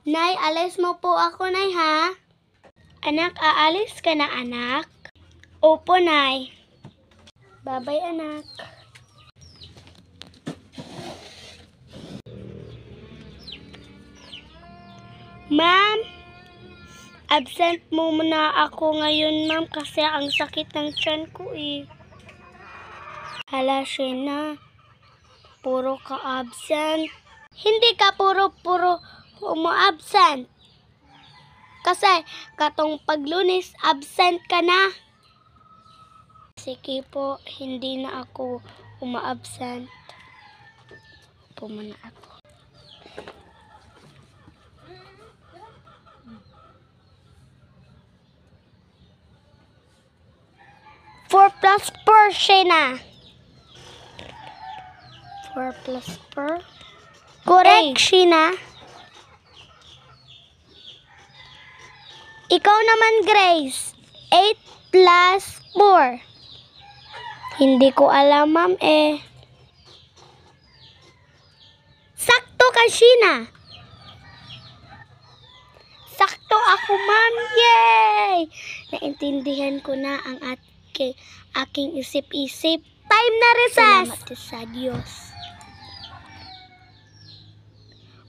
Nay, alis mo po ako, Nay, ha? Anak, aalis ka na, anak? Opo, Nay. Bye-bye, anak. Ma'am, absent mo muna ako ngayon, ma'am, kasi ang sakit ng tiyan ko, eh. Hala, Shena. Puro ka absent. Hindi ka puro umu-absent. Kasi katong paglunes, absent ka na. Sige po, hindi na ako uma-absent. Upo muna ako. Four plus four, Shena. 4 plus 4. Correct, Shena. Ikaw naman, Grace. 8 plus 4. Hindi ko alam, ma'am, eh. Sakto ka, Shena. Sakto ako, ma'am. Yay! Naintindihan ko na ang aking isip-isip. Time na recess. Salamat sa Diyos.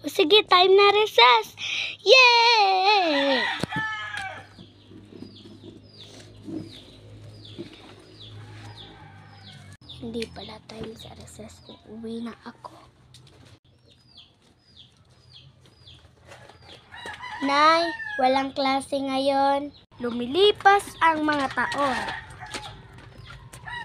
O sige, time na recess. Yay! Hindi pala time sa recess. Uuwi na ako. Nay, walang klase ngayon. Lumilipas ang mga taon.